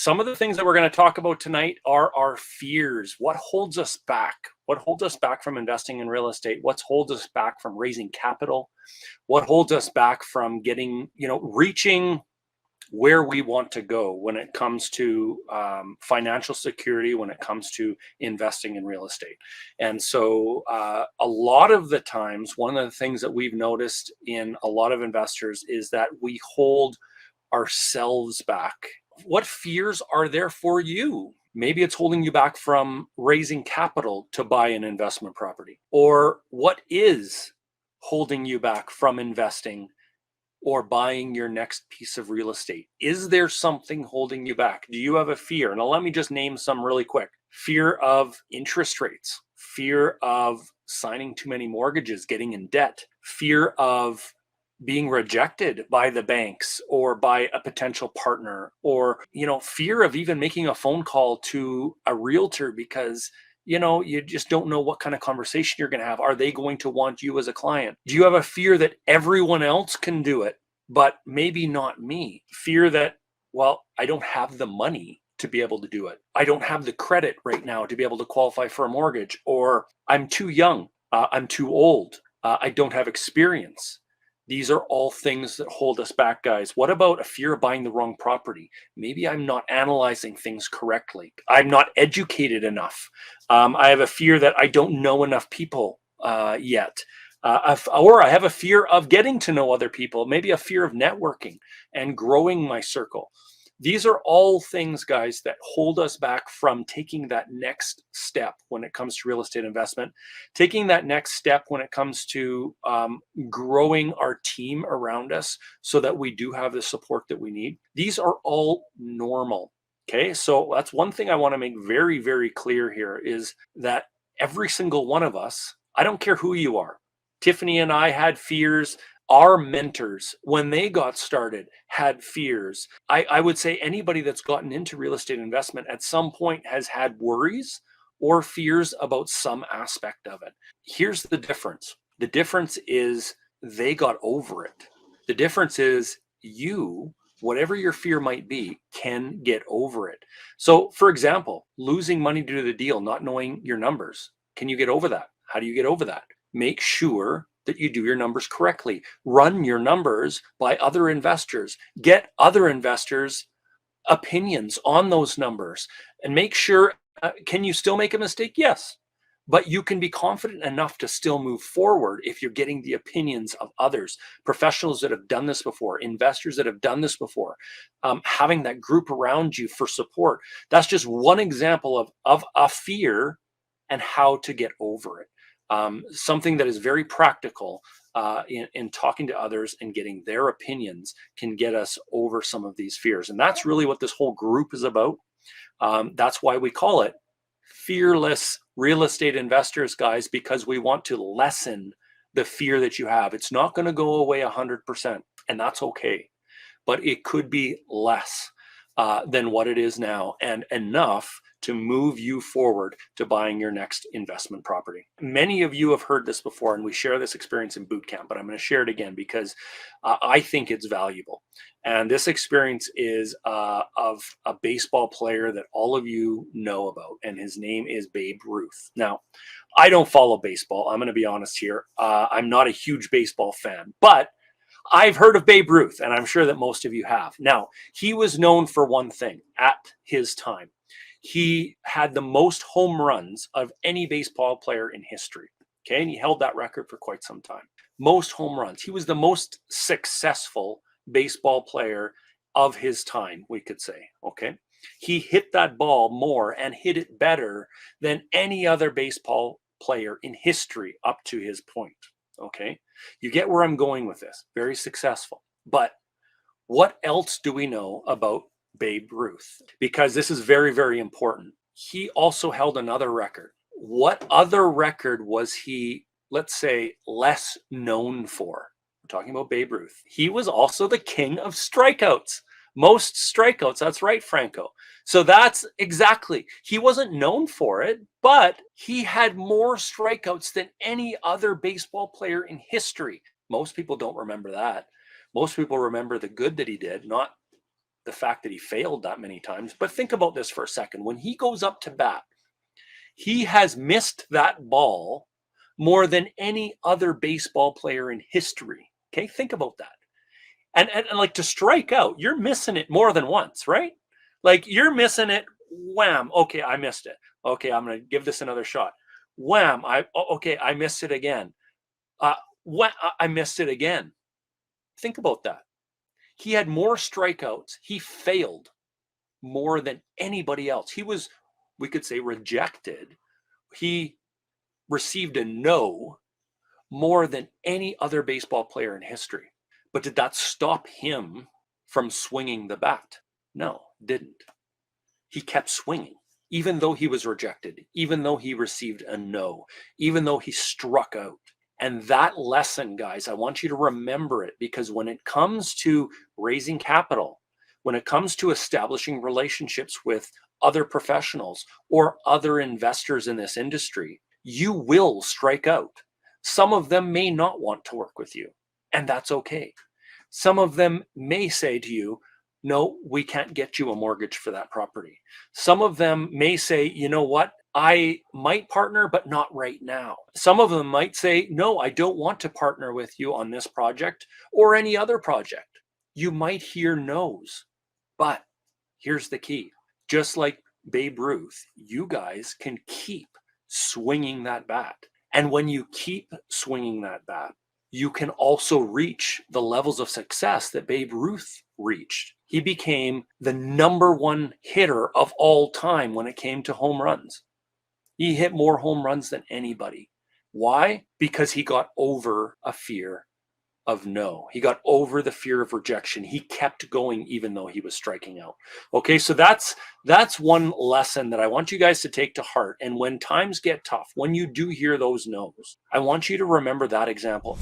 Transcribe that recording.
some of the things that we're going to talk about tonight are our fears. What holds us back? What holds us back from investing in real estate? What holds us back from raising capital? What holds us back from getting, reaching where we want to go when it comes to financial security, when it comes to investing in real estate? And so a lot of the times, one of the things that we've noticed in a lot of investors is that we hold ourselves back. What fears are there for you? Maybe it's holding you back from raising capital to buy an investment property. Or what is holding you back from investing or buying your next piece of real estate? Is there something holding you back? Do you have a fear? Now, let me just name some really quick. Fear of interest rates, fear of signing too many mortgages, getting in debt, fear of being rejected by the banks or by a potential partner, or, fear of even making a phone call to a realtor because you just don't know what kind of conversation you're going to have. Are they going to want you as a client? Do you have a fear that everyone else can do it, but maybe not me? Fear that, well, I don't have the money to be able to do it. I don't have the credit right now to be able to qualify for a mortgage, or I'm too young. I'm too old. I don't have experience. These are all things that hold us back, guys. What about a fear of buying the wrong property? Maybe I'm not analyzing things correctly. I'm not educated enough. I have a fear that I don't know enough people yet. Or I have a fear of getting to know other people, maybe a fear of networking and growing my circle. These are all things, guys, that hold us back from taking that next step when it comes to real estate investment, taking that next step when it comes to growing our team around us so that we do have the support that we need. These are all normal. Okay, so that's one thing I want to make very, very clear here is that every single one of us, I don't care who you are. Tiffany and I had fears. Our mentors, when they got started, had fears. I would say anybody that's gotten into real estate investment at some point has had worries or fears about some aspect of it. Here's the difference. The difference is they got over it. The difference is you, whatever your fear might be, can get over it. So, for example, losing money due to the deal, not knowing your numbers. Can you get over that? How do you get over that? Make sure that you do your numbers correctly. Run your numbers by other investors. Get other investors' opinions on those numbers and make sure, can you still make a mistake? Yes. But you can be confident enough to still move forward if you're getting the opinions of others, professionals that have done this before, investors that have done this before, having that group around you for support. That's just one example of a fear and how to get over it. Something that is very practical in talking to others and getting their opinions can get us over some of these fears. And that's really what this whole group is about. That's why we call it Fearless Real Estate Investors, guys, because we want to lessen the fear that you have. It's not going to go away 100%, and that's okay. But it could be less than what it is now, and enough to move you forward to buying your next investment property. Many of you have heard this before, and we share this experience in boot camp, but I'm going to share it again because I think it's valuable. And this experience is of a baseball player that all of you know about, and his name is Babe Ruth. Now, I don't follow baseball. I'm going to be honest here. I'm not a huge baseball fan, but I've heard of Babe Ruth, and I'm sure that most of you have. Now, he was known for one thing at his time. He had the most home runs of any baseball player in history. Okay, and he held that record for quite some time. Most home runs. He was the most successful baseball player of his time, we could say. Okay, he hit that ball more and hit it better than any other baseball player in history up to his point. Okay, you get where I'm going with this. Very successful. But what else do we know about Babe Ruth? Because this is very, very important. He also held another record. What other record was he, let's say, less known for? We're talking about Babe Ruth. He was also the king of strikeouts. Most strikeouts. That's right, Franco. So that's exactly, he wasn't known for it, but he had more strikeouts than any other baseball player in history. Most people don't remember that. Most people remember the good that he did, not the fact that he failed that many times. But think about this for a second. When he goes up to bat, he has missed that ball more than any other baseball player in history. Okay, think about that. And like, to strike out, you're missing it more than once, right? Like, you're missing it. Wham. Okay, I missed it. Okay, I'm going to give this another shot. Wham. Okay, I missed it again. I missed it again. Think about that. He had more strikeouts. He failed more than anybody else. He was, we could say, rejected. He received a no more than any other baseball player in history. But did that stop him from swinging the bat? No, didn't. He kept swinging, even though he was rejected, even though he received a no, even though he struck out. And that lesson, guys, I want you to remember it, because when it comes to raising capital, when it comes to establishing relationships with other professionals or other investors in this industry, you will strike out. Some of them may not want to work with you, and that's okay. Some of them may say to you, no, we can't get you a mortgage for that property. Some of them may say, you know what, I might partner, but not right now. Some of them might say, no, I don't want to partner with you on this project or any other project. You might hear no's, but here's the key. Just like Babe Ruth, you guys can keep swinging that bat. And when you keep swinging that bat, you can also reach the levels of success that Babe Ruth reached. He became the #1 hitter of all time when it came to home runs. He hit more home runs than anybody. Why? Because he got over a fear of no. He got over the fear of rejection. He kept going even though he was striking out. Okay, so that's one lesson that I want you guys to take to heart. And when times get tough, when you do hear those no's, I want you to remember that example.